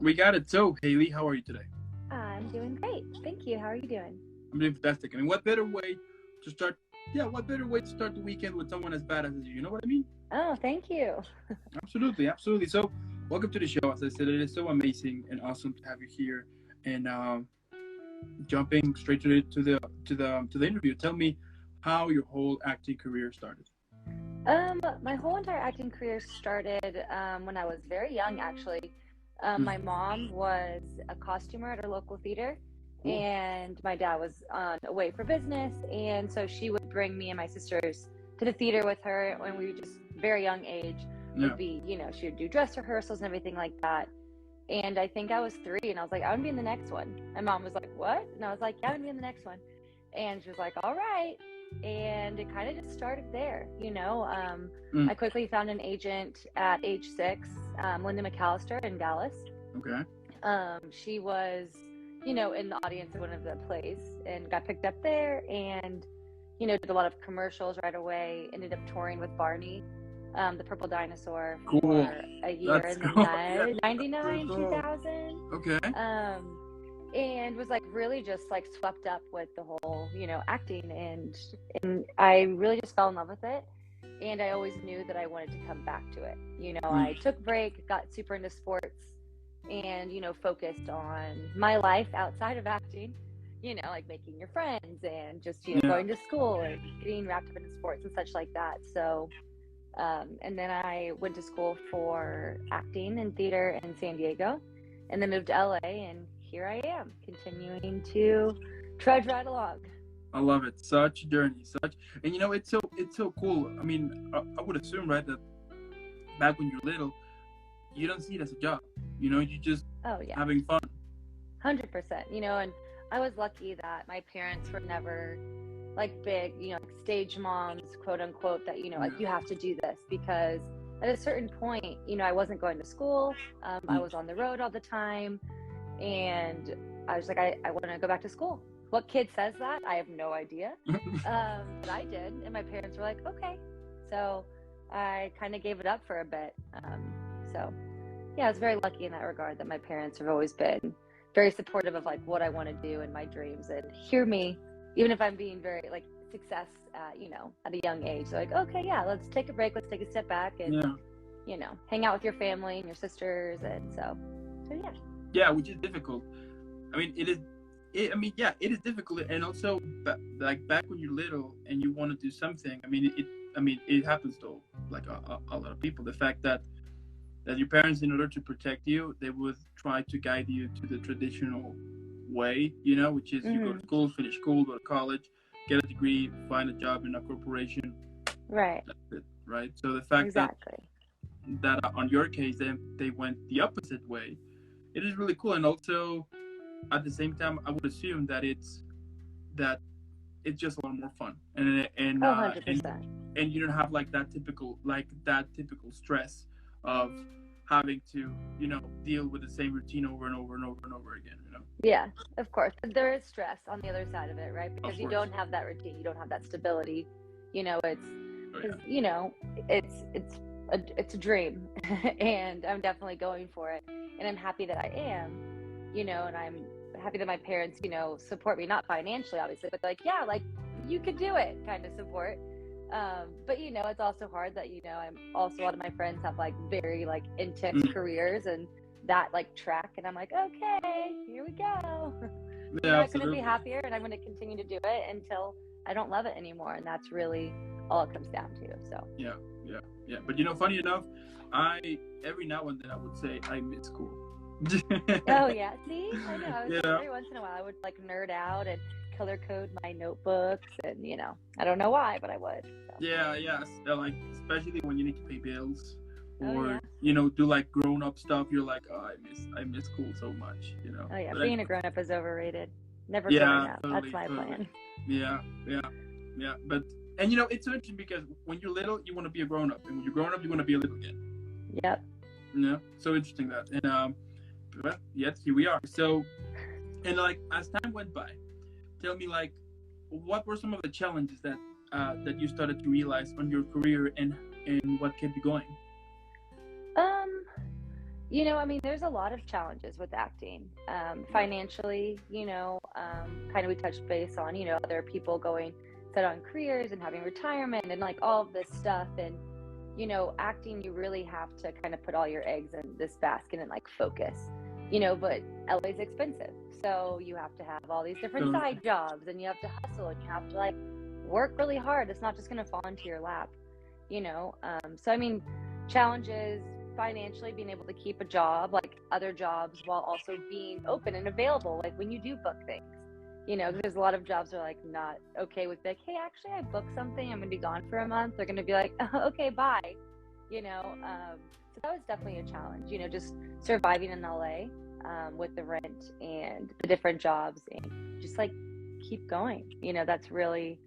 We got it. So, Hayley, how are you today? I'm doing great. Thank you. How are you doing? I'm doing fantastic. I mean, what better way to start? Yeah, what better way to start the weekend with someone as badass as you? You know what I mean? Oh, thank you. Absolutely, absolutely. So, welcome to the show. As I said, it is so amazing and awesome to have you here. And jumping straight to the interview. Tell me how your whole acting career started. My whole entire acting career started when I was very young, actually. My mom was a costumer at her local theater, Cool. and my dad was away for business, and so she would bring me and my sisters to the theater with her when we were just very young age. Yeah. Would be, she would do dress rehearsals and everything like that. And I think I was 3, and I was like, I want to be in the next one. My mom was like, what? And I was like, yeah, I want to be in the next one. And she was like, all right. And it kind of just started there, I quickly found an agent at age 6, Linda McAllister in Dallas. Okay. She was, in the audience of one of the plays and got picked up there and, did a lot of commercials right away, ended up touring with Barney, the purple dinosaur, Cool. for a year That's in the cool. Yeah, 99, that's cool. 2000. Okay. And was like really just like swept up with the whole, acting, and I really just fell in love with it. And I always knew that I wanted to come back to it. I took a break, got super into sports, and, focused on my life outside of acting, like making your friends and just, going to school and getting wrapped up into sports and such like that. So, and then I went to school for acting and theater in San Diego, and then moved to LA, and here I am, continuing to trudge right along. I love it. Such a journey, and it's so cool. I mean, I would assume, right, that back when you're little, you don't see it as a job. You just having fun. 100%. And I was lucky that my parents were never like big, like stage moms, quote unquote, that like you have to do this, because at a certain point, I wasn't going to school. I was on the road all the time. And I was like, I want to go back to school. What kid says that? I have no idea. But I did. And my parents were like, okay. So I kind of gave it up for a bit. So yeah, I was very lucky in that regard that my parents have always been very supportive of like what I want to do and my dreams, and hear me, even if I'm being very like success, at a young age. They're like, okay, yeah, let's take a break. Let's take a step back and, hang out with your family and your sisters. And so yeah. Yeah, which is difficult. I mean, it is difficult, and also, like back when you're little and you want to do something. I mean, it happens to like a lot of people. The fact that your parents, in order to protect you, they would try to guide you to the traditional way, which is you go to school, finish school, go to college, get a degree, find a job in a corporation. Right. That's it, right? So the fact that on your case, they went the opposite way. It is really cool, and also at the same time, I would assume that it's just a lot more fun, and 100%. And you don't have like that typical stress of having to deal with the same routine over and over and over and over again. Yeah, of course. There is stress on the other side of it, right? Because you don't have that routine, you don't have that stability. It's it's a dream, and I'm definitely going for it. And I'm happy that I am, and I'm happy that my parents, support me, not financially, obviously, but like, yeah, like you could do it kind of support. But, it's also hard that, I'm also, a lot of my friends have like very like intense careers and that like track. And I'm like, okay, here we go. Yeah, I couldn't be happier, and I'm going to continue to do it until I don't love it anymore. And that's really all it comes down to. So yeah. But funny enough, every now and then I would say I miss school. Oh yeah, see, I know. Every once in a while I would like nerd out and color code my notebooks, and I don't know why, but I would. So. Yeah. So, like, especially when you need to pay bills, or do like grown up stuff. You're like, oh, I miss school so much. Oh yeah, but being a grown up is overrated. Never growing up. Totally, That's my plan. Yeah. But it's so interesting, because when you're little, you want to be a grown up, and when you're grown up, you want to be a little kid. Yep. So interesting that, and well, yes, here we are. So, and like as time went by, tell me, like, what were some of the challenges that you started to realize on your career, and what kept you going? You know, I mean, there's a lot of challenges with acting. Financially, kind of we touched base on, other people going set on careers and having retirement and like all of this stuff. And, acting, you really have to kind of put all your eggs in this basket and like focus, but LA's expensive. So you have to have all these different side jobs and you have to hustle and you have to like work really hard. It's not just going to fall into your lap, So, I mean, challenges financially, being able to keep a job, like other jobs, while also being open and available, like when you do book things, there's a lot of jobs that are like not okay with like, hey, actually I booked something, I'm gonna be gone for a month. They're gonna be like, oh, okay, bye. So that was definitely a challenge, just surviving in LA, with the rent and the different jobs and just like keep going. That's really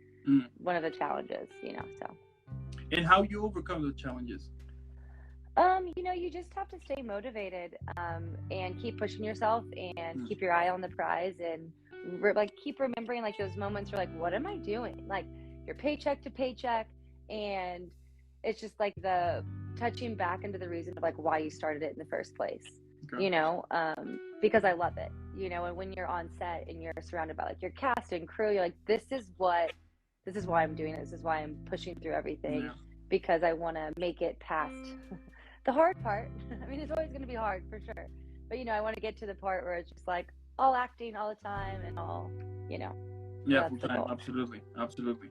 one of the challenges, so. And how you overcome those challenges? You just have to stay motivated, and keep pushing yourself and keep your eye on the prize and keep remembering like those moments where like, what am I doing? Like you're paycheck to paycheck, and it's just like the touching back into the reason of like why you started it in the first place. Okay. Because I love it, and when you're on set and you're surrounded by like your cast and crew, you're like, this is why I'm doing it. This is why I'm pushing through everything, because I want to make it past the hard part. I mean, it's always going to be hard for sure, but I want to get to the part where it's just like all acting all the time and all, Yeah, full time. Absolutely.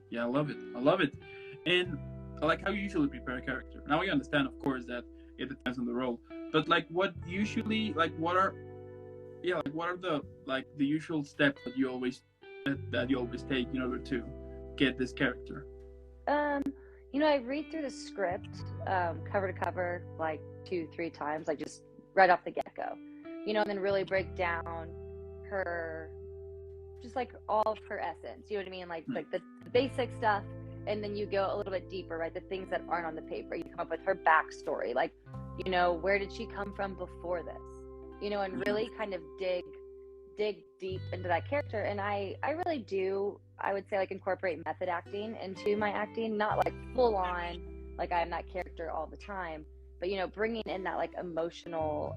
Yeah, I love it. And I like how you usually prepare a character. Now we understand, of course, that it depends on the role, but like what are the usual steps that you always take in order to get this character? I read through the script cover to cover like 2-3 times, like just right off the get-go, and then really break down her, just like all of her essence, you know what I mean, like the basic stuff, and then you go a little bit deeper, right, the things that aren't on the paper. You come up with her backstory, like, where did she come from before this, and really kind of dig deep into that character. And I really do, I would say, like incorporate method acting into my acting, not like full on like I'm that character all the time, but bringing in that like emotional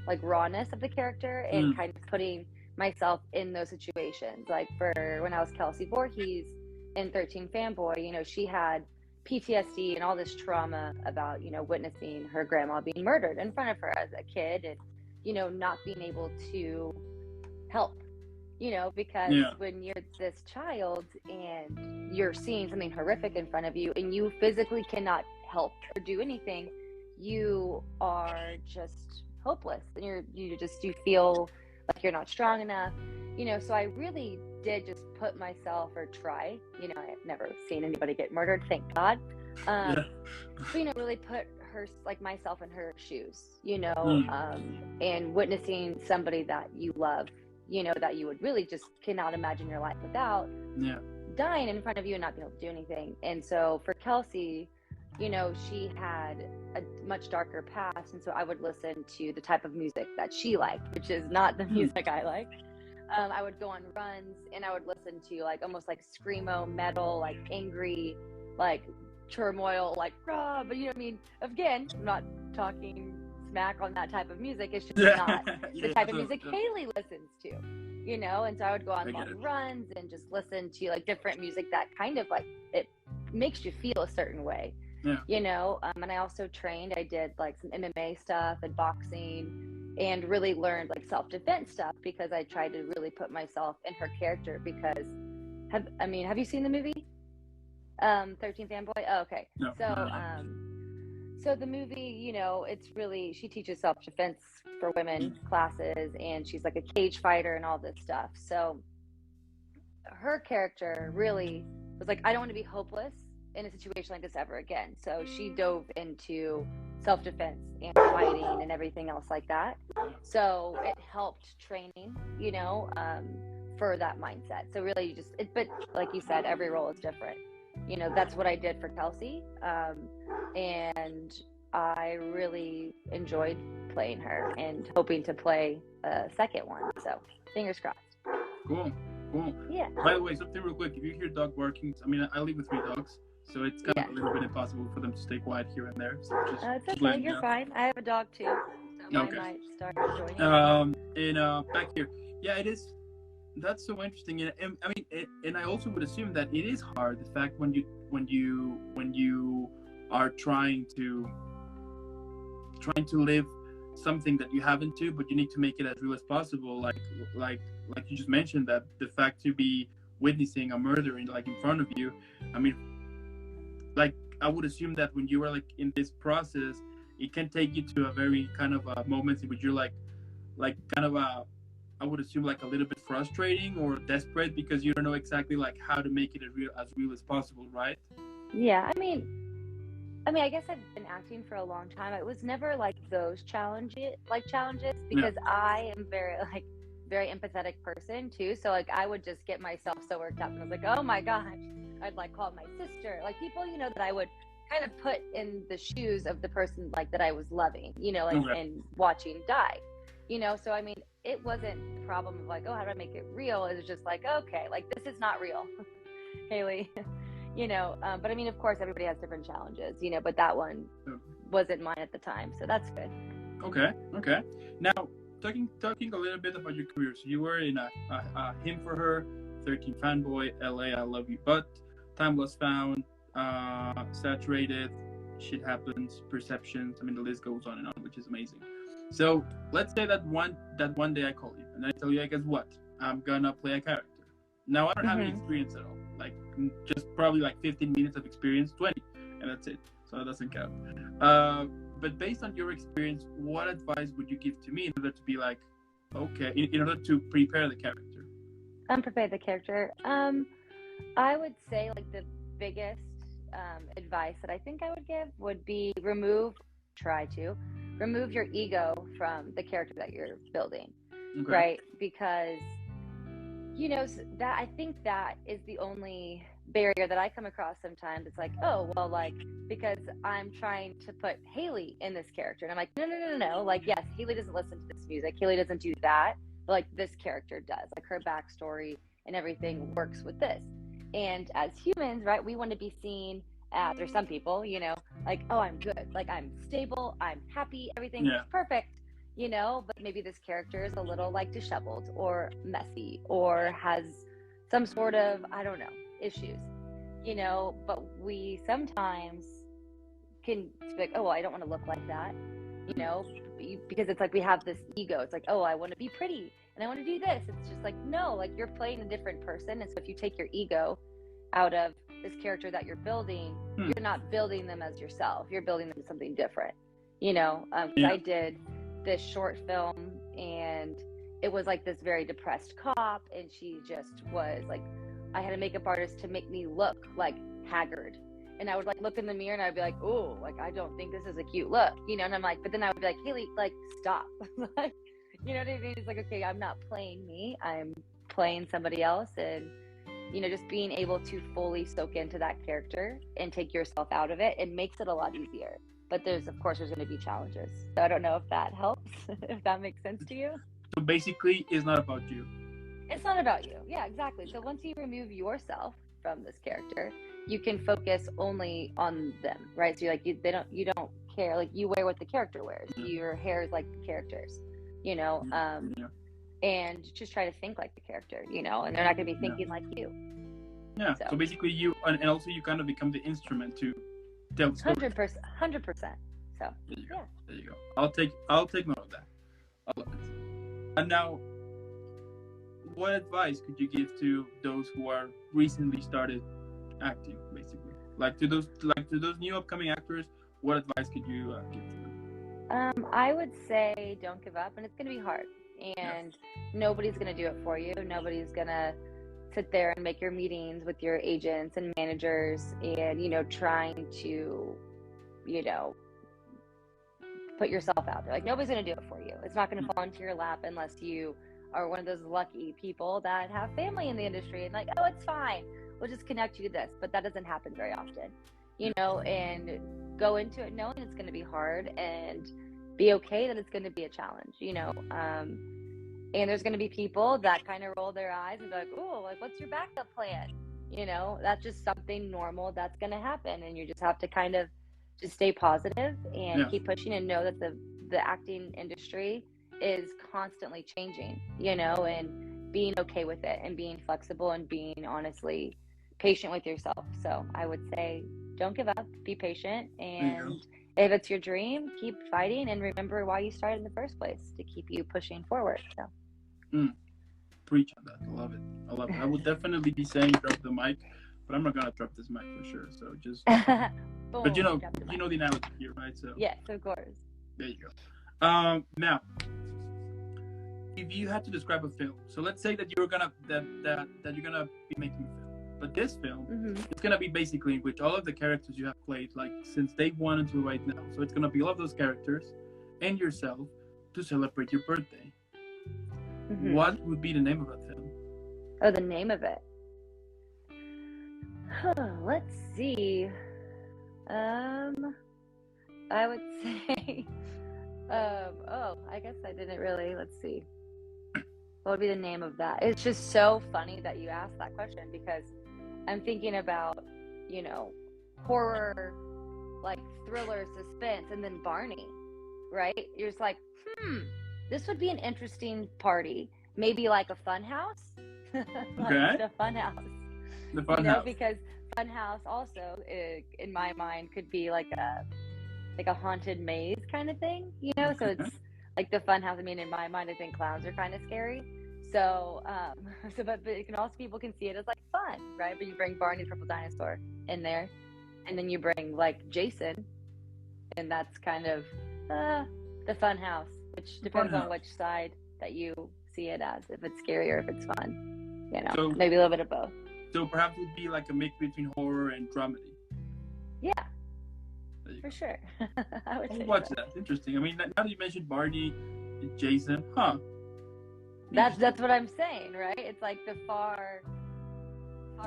like rawness of the character and kind of putting myself in those situations. Like for when I was Kelsey Voorhees in 13 Fanboy, she had PTSD and all this trauma about witnessing her grandma being murdered in front of her as a kid, and not being able to help, because when you're this child and you're seeing something horrific in front of you and you physically cannot help or do anything, you are just hopeless, and you feel like you're not strong enough, so I really did just put myself, or try, I've never seen anybody get murdered, thank God, but really put her, like myself in her shoes, and witnessing somebody that you love, that you would really just cannot imagine your life without, dying in front of you and not being able to do anything. And so for Kelsey, she had a much darker past, and so I would listen to the type of music that she liked, which is not the music I like. I would go on runs and I would listen to like almost like screamo metal, like angry, like turmoil, like rah, but again, I'm not talking smack on that type of music. It's just not the type of music Hayley listens to, and so I would go on long runs and just listen to like different music that kind of like, it makes you feel a certain way, and I also trained, I did like some MMA stuff and boxing, and really learned like self-defense stuff, because I tried to really put myself in her character. Because have you seen the movie 13 Fanboy? Oh, okay. No. So the movie, it's really, she teaches self-defense for women classes, and she's like a cage fighter and all this stuff. So her character really was like, I don't want to be hopeless in a situation like this ever again. So she dove into self-defense and fighting and everything else like that. So it helped training, for that mindset. So really but like you said, every role is different. That's what I did for Kelsey. And I really enjoyed playing her and hoping to play a second one. So fingers crossed. Cool. Yeah. By the way, something real quick. If you hear dog barking, I live with 3 dogs, so it's kind of a little bit impossible for them to stay quiet here and there. So it's okay. You're fine. I have a dog too. So. I Okay. might start joining. And back here, yeah, it is. That's so interesting, and I mean, and I also would assume that it is hard. The fact when you are trying to live something that you haven't to, but you need to make it as real as possible. Like you just mentioned, that the fact to be witnessing a murder in front of you. I mean, like I would assume that when you are like in this process, it can take you to a very kind of moments in which you're like kind of a, I would assume like a little bit frustrating or desperate because you don't know exactly like how to make it as real as possible, right? Yeah, I guess I've been acting for a long time. It was never like those challenges Yeah. because I am very empathetic person too. So like I would just get myself so worked up and I was like, oh my gosh, I'd like call my sister, like people, that I would kind of put in the shoes of the person like that I was loving, Okay. and watching die, So I mean, it wasn't a problem of like, oh, how do I make it real? It was just like, okay, like this is not real, Hayley. But I mean, of course, everybody has different challenges, but that one wasn't mine at the time, so that's good. Okay. Now, talking a little bit about your career. So you were in a Him for Her, 13 Fanboy, LA, I Love You, But, Time Was Found, Saturated, Shit Happens, Perceptions. I mean, the list goes on and on, which is amazing. So let's say that one day I call you and I tell you, guess what? I'm gonna play a character. Now I don't have any experience at all. Like just probably like 15 minutes of experience, 20, and that's it. So that doesn't count. But based on your experience, what advice would you give to me in order to be like, okay, in order to prepare the character? Prepare the character. I would say like the biggest advice that I think I would give would be try to remove your ego from the character that you're building, Okay. right? Because that I think that is the only barrier that I come across sometimes. It's like, oh, well, like, because I'm trying to put Hayley in this character. And I'm like, no. Like, yes, Hayley doesn't listen to this music. Hayley doesn't do that. But like this character does. Like her backstory and everything works with this. And as humans, right, we want to be seen as, or some people, like, oh, I'm good. Like I'm stable. I'm happy. Everything's perfect. But maybe this character is a little like disheveled or messy or has some sort of, I don't know, issues, but we sometimes can be like, oh, well, I don't want to look like that, because it's like we have this ego. It's like, oh, I want to be pretty and I want to do this. It's just like, no, like you're playing a different person. And so if you take your ego out of this character that you're building, you're not building them as yourself. You're building them as something different, I did this short film and it was like this very depressed cop and she just was like, I had a makeup artist to make me look like haggard, and I would like look in the mirror and I'd be like, oh, like I don't think this is a cute look, and I'm like, but then I would be like, Hayley, like stop. Like, you know what I mean? It's like, okay, I'm not playing me, I'm playing somebody else. And just being able to fully soak into that character and take yourself out of it, it makes it a lot easier. But there's going to be challenges. So I don't know if that helps, if that makes sense to you. So basically, it's not about you. It's not about you. Yeah, exactly. So once you remove yourself from this character, you can focus only on them, right? So you're like, you don't care. Like you wear what the character wears. Your hair is like the character's, and just try to think like the character, and they're not going to be thinking like you. Yeah. So basically, you and also you kind of become the instrument to tell the story. 100%. So there you go. I'll take note of that. I love it. And now, what advice could you give to those who are recently started acting, basically, like to those new upcoming actors? What advice could you give to them? I would say don't give up, and it's going to be hard, and nobody's going to do it for you. Nobody's going to sit there and make your meetings with your agents and managers and trying to put yourself out there. Like nobody's going to do it for you. It's not going to fall into your lap unless you are one of those lucky people that have family in the industry and like, oh, it's fine, we'll just connect you to this. But that doesn't happen very often, and go into it knowing it's going to be hard and be okay that it's going to be a challenge, and there's going to be people that kind of roll their eyes and be like, oh, like what's your backup plan? That's just something normal that's going to happen, and you just have to kind of just stay positive and keep pushing and know that the acting industry is constantly changing, you know, and being okay with it and being flexible and being honestly patient with yourself. So I would say don't give up, be patient, and if it's your dream, keep fighting and remember why you started in the first place to keep you pushing forward. So preach on that. I love it. I would definitely be saying drop the mic, but I'm not gonna drop this mic for sure. So just Boom, but you know the analogy here, right? So yes, of course. There you go. Now, if you had to describe a film, so let's say that you're gonna that you're gonna be making a film, but this film it's gonna be basically in which all of the characters you have played, like since day one until right now. So it's gonna be all of those characters and yourself to celebrate your birthday. What would be the name of that film? Oh, the name of it. Let's see. I would say. I guess I didn't really. Let's see. What would be the name of that? It's just so funny that you asked that question because I'm thinking about, you know, horror, like thriller, suspense, and then Barney, right? You're just like, this would be an interesting party. Maybe like a fun house. Like the fun house. The fun house. Because fun house also, in my mind, could be like a haunted maze kind of thing, you know? So it's like the fun house. I mean, in my mind, I think clowns are kind of scary. So, but it can also, people can see it as like fun, right? But you bring Barney the Purple Dinosaur in there, and then you bring like Jason, and that's kind of the fun house, which depends on which side that you see it as, if it's scary or if it's fun, you know, so, maybe a little bit of both. So perhaps it would be like a mix between horror and dramedy. Yeah, for sure. I would say watch that. Interesting. I mean, now that you mentioned Barney, Jason, That's what I'm saying, right? It's like the far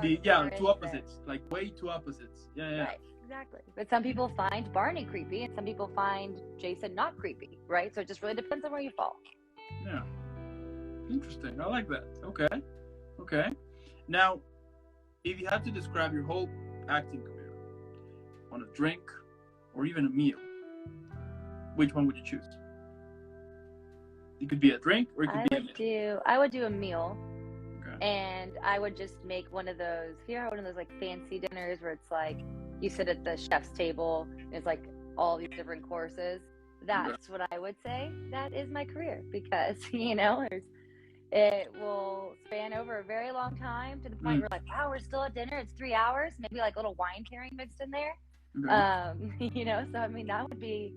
two opposites, like way two opposites. Yeah. Right, exactly. But some people find Barney creepy, and some people find Jason not creepy, right? So it just really depends on where you fall. Yeah. Interesting. I like that. Okay. Now, if you had to describe your whole acting career on a drink or even a meal, which one would you choose? It could be a drink or it could be a meal. I would do a meal. Okay. And I would just make one of those, one of those like fancy dinners where it's like you sit at the chef's table and it's like all these different courses. That's what I would say. That is my career because, you know, it will span over a very long time to the point where like, wow, we're still at dinner. It's 3 hours, maybe like a little wine pairing mixed in there. You know, so I mean, that would be,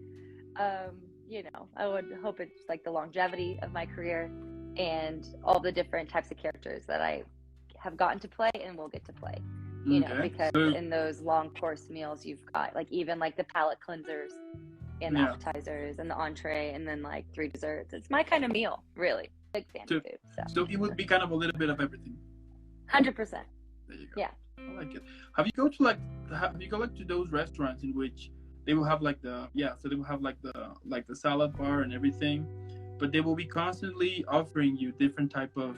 you know, I would hope it's like the longevity of my career and all the different types of characters that I have gotten to play and will get to play, you know, because in those long course meals, you've got like even like the palate cleansers and the appetizers and the entree and then like 3 desserts. It's my kind of meal, really. Big fan of food. So it would be kind of a little bit of everything. 100%. There you go. Yeah. I like it. Have you go to those restaurants in which they will have like the salad bar and everything, but they will be constantly offering you different type of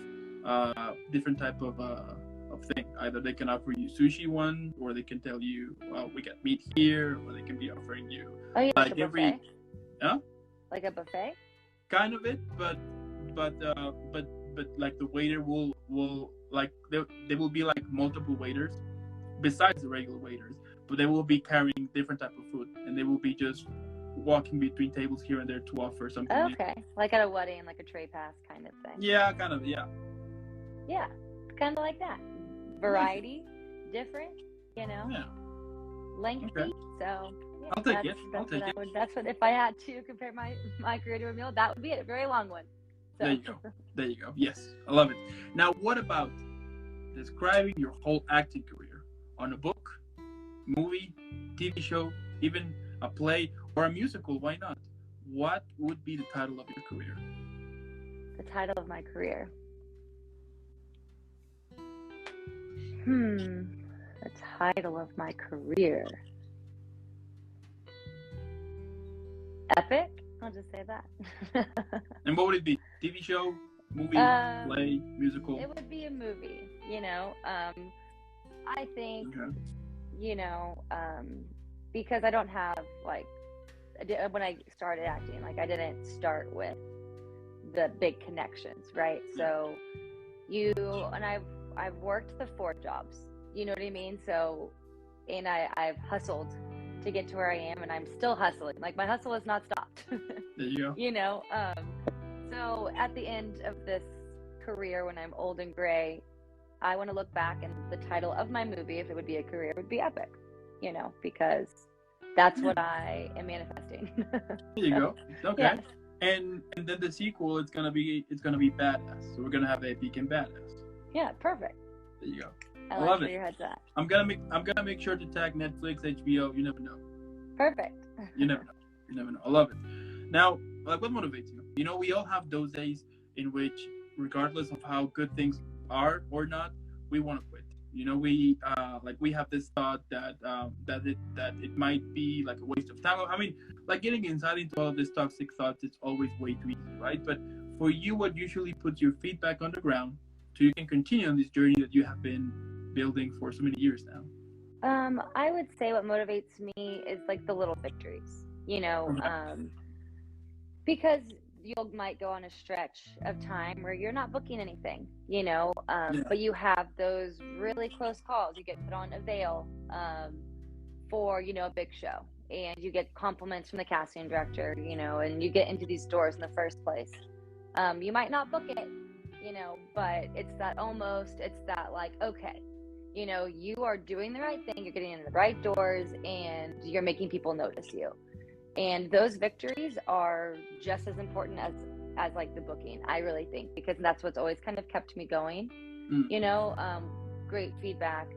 thing. Either they can offer you sushi one, or they can tell you, well, we got meat here, or they can be offering you like a buffet? Like a buffet? Kind of it, but like the waiter will like there will be like multiple waiters besides the regular waiters, but they will be carrying different type of food, and they will be just walking between tables here and there to offer something. Okay, like at a wedding, like a tray pass kind of thing. Yeah, kind of. Yeah, kind of like that. Variety, different, you know. Yeah. Lengthy. Okay. So yeah, I'll take it. That's what, if I had to compare my career to a meal, that would be it. A very long one. So. There you go. Yes, I love it. Now, what about describing your whole acting career on a book, movie, TV show, even a play or a musical? Why not? What would be the title of your career? The title of my career. The title of my career. Epic? I'll just say that. And what would it be? TV show, movie, play, musical? It would be a movie, you know. I think, you know, because I don't have like when I started acting, like I didn't start with the big connections, right? So I've worked the 4 jobs, you know what I mean? So, and I've hustled to get to where I am, and I'm still hustling. Like my hustle has not stopped. There you go. You know, so at the end of this career, when I'm old and gray, I want to look back, and the title of my movie, if it would be a career, would be epic, you know, because that's what I am manifesting. There you go. Okay. Yeah. And then the sequel, it's gonna be badass. So we're gonna have epic and badass. Yeah, perfect. There you go. I I like love where it. your head's at. I'm gonna make sure to tag Netflix, HBO. You never know. Perfect. You never know. You never know. I love it. Now, like, what motivates you? You know, we all have those days in which, regardless of how good things are or not, we want to quit. You know, we have this thought that it might be like a waste of time. I mean, like getting inside into all of these toxic thoughts, it's always way too easy, right? But for you, what usually puts your feet back on the ground so you can continue on this journey that you have been building for so many years now? I would say what motivates me is like the little victories, you know, because you might go on a stretch of time where you're not booking anything, you know, but you have those really close calls. You get put on a veil for, you know, a big show, and you get compliments from the casting director, you know, and you get into these doors in the first place. You might not book it, you know, but it's that like, okay, you know, you are doing the right thing, you're getting in the right doors, and you're making people notice you. And those victories are just as important as like the booking, I really think, because that's what's always kind of kept me going. You know, great feedback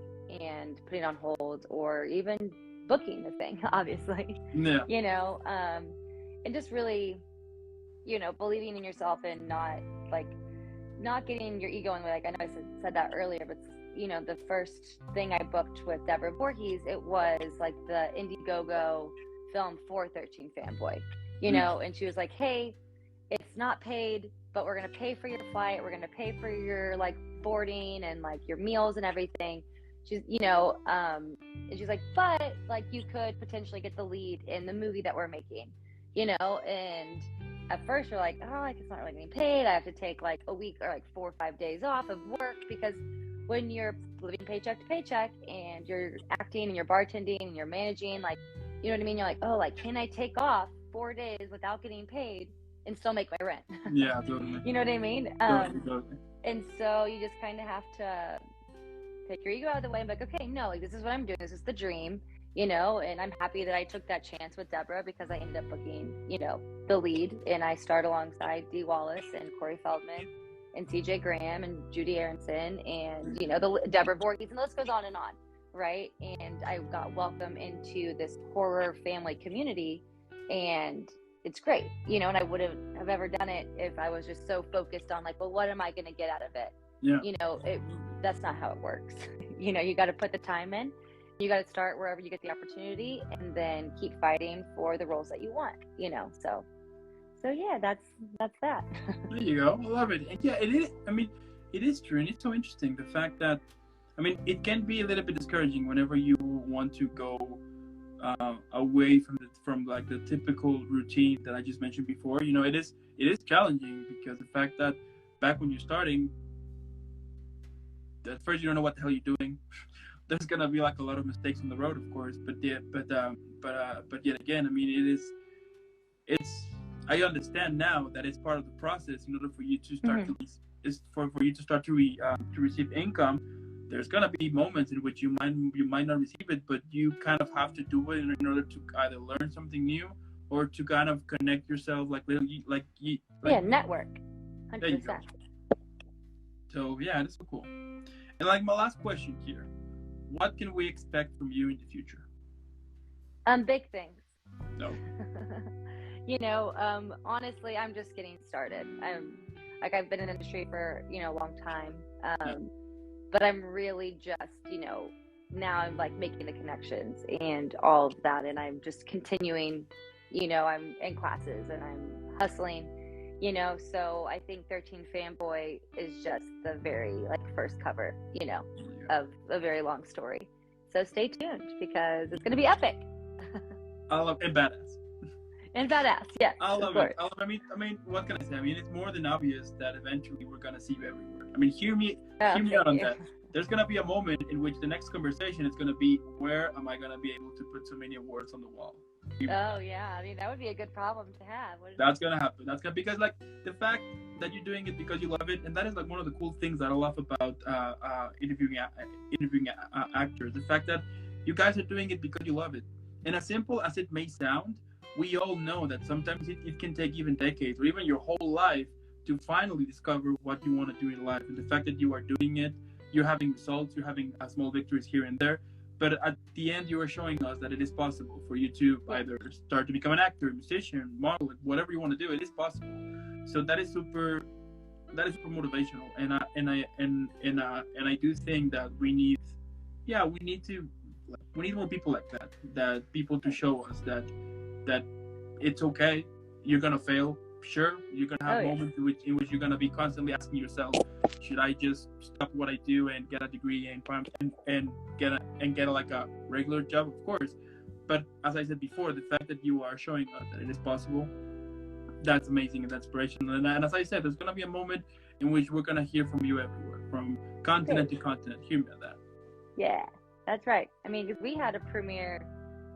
and putting on hold, or even booking the thing, obviously. Yeah. You know, and just really, you know, believing in yourself and not getting your ego in the way. Like, I know I said that earlier, but you know, the first thing I booked with Deborah Voorhees, it was like the Indiegogo film for 13 Fanboy, you know, and she was like, hey, it's not paid, but we're going to pay for your flight. We're going to pay for your like boarding and like your meals and everything. She's, you know, and she's like, but like you could potentially get the lead in the movie that we're making, you know. And at first you're like, oh, like it's not really getting paid. I have to take like a week or like 4 or 5 days off of work, because when you're living paycheck to paycheck and you're acting and you're bartending and you're managing, like, you know what I mean? You're like, oh, like, can I take off 4 days without getting paid and still make my rent? Yeah, totally. You know what I mean? Totally. And so you just kind of have to take your ego out of the way and be like, okay, no, like, this is what I'm doing. This is the dream, you know? And I'm happy that I took that chance with Deborah, because I ended up booking, you know, the lead. And I starred alongside Dee Wallace and Corey Feldman and CJ Graham and Judy Aronson and, you know, the Deborah Voorhees, and the list goes on and on, right? And I got welcomed into this horror family community, and it's great, you know, and I wouldn't have ever done it if I was just so focused on like, well, what am I going to get out of it? Yeah. You know, that's not how it works. You know, you got to put the time in, you got to start wherever you get the opportunity, and then keep fighting for the roles that you want, you know, so yeah, that's that. There you go. I love it. And yeah, it is. I mean, it is true, and it's so interesting, the fact that, I mean, it can be a little bit discouraging whenever you want to go away from like the typical routine that I just mentioned before. You know, it is challenging, because the fact that back when you're starting, at first you don't know what the hell you're doing. There's gonna be like a lot of mistakes on the road, of course. But yet again, I mean, I understand now that it's part of the process. In order for you to start for you to start to receive income, there's gonna be moments in which you might not receive it, but you kind of have to do it in order to either learn something new or to kind of connect yourself, network, 100%. So yeah, that's so cool. And like my last question here, what can we expect from you in the future? Big things. No. You know, honestly, I'm just getting started. I've been in the industry for, you know, a long time. But I'm really just, you know, now I'm like making the connections and all of that. And I'm just continuing, you know, I'm in classes and I'm hustling, you know, so I think 13 Fanboy is just the very like first cover, you know, of a very long story. So stay tuned, because it's going to be epic. I love it. Badass. And badass, yes. I love of course. it. I mean, what can I say? I mean, it's more than obvious that eventually we're gonna see you everywhere. I mean, hear me out on that. There's gonna be a moment in which the next conversation is gonna be, where am I gonna be able to put so many awards on the wall? Oh yeah, I mean that would be a good problem to have. That's gonna happen. Because like the fact that you're doing it because you love it, and that is like one of the cool things that I love about interviewing actors. The fact that you guys are doing it because you love it, and as simple as it may sound, we all know that sometimes it can take even decades or even your whole life to finally discover what you want to do in life. And the fact that you are doing it, you're having results, you're having small victories here and there. But at the end, you are showing us that it is possible for you to either start to become an actor, musician, model, whatever you want to do. It is possible. So that is super motivational. And I do think that we need more people like that. That people to show us that it's okay. You're gonna fail. Sure, you're gonna have moments in which you're gonna be constantly asking yourself, should I just stop what I do and get a degree and get like a regular job? Of course, but as I said before, the fact that you are showing us that it is possible, that's amazing and that's inspirational. And as I said, there's gonna be a moment in which we're gonna hear from you everywhere, from continent to continent. Hear me on that. Yeah, that's right. I mean, because we had a premiere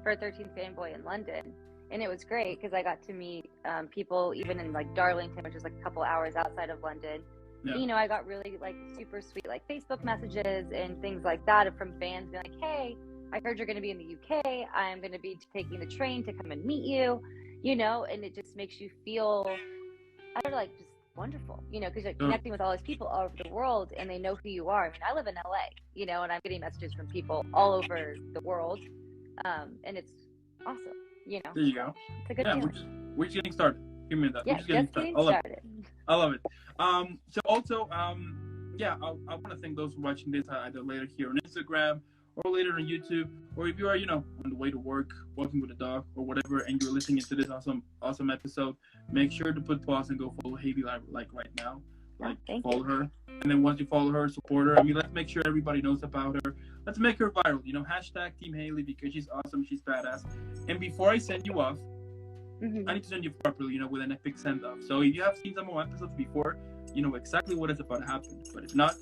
for 13th Fanboy in London. And it was great because I got to meet people even in like Darlington, which is like a couple hours outside of London. Yeah. You know, I got really like super sweet like Facebook messages and things like that from fans being like, hey, I heard you're going to be in the UK. I'm going to be taking the train to come and meet you, you know, and it just makes you feel, I don't know, like just wonderful, you know, because you're connecting with all these people all over the world and they know who you are. I mean, I live in LA, you know, and I'm getting messages from people all over the world. And it's awesome. You know, there you go. It's a good feeling. We're just getting started. Give me that. Yeah, just getting started. I love it. So also, I want to thank those who are watching this either later here on Instagram or later on YouTube, or if you are, you know, on the way to work, walking with a dog or whatever, and you're listening to this awesome episode, make sure to put pause and go follow Hayley like right now. Like follow her, and then once you follow her, support her. I mean, let's make sure everybody knows about her. Let's make her viral. You know, hashtag Team Hayley because she's awesome, she's badass. And before I send you off, I need to send you properly, you know, with an epic send off. So if you have seen some of my episodes before, you know exactly what is about to happen. But if not,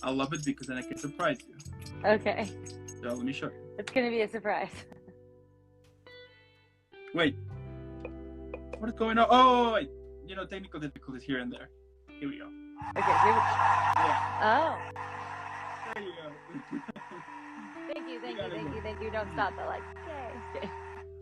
I love it because then I can surprise you. Okay. So let me show you. It's gonna be a surprise. Wait. What is going on? Oh, wait. You know, technical difficulties here and there. Here we go. Okay. Yeah. Oh. There you go. Thank you. Don't stop. But like, yay.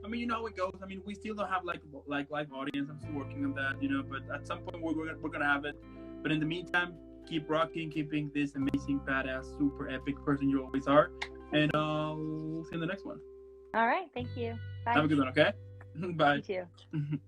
I mean, you know how it goes. I mean, we still don't have like live audience. I'm still working on that, you know. But at some point, we're gonna have it. But in the meantime, keep rocking, keep being this amazing, badass, super epic person you always are. And I'll see you in the next one. All right. Thank you. Bye. Have a good one. Okay. Bye. You too.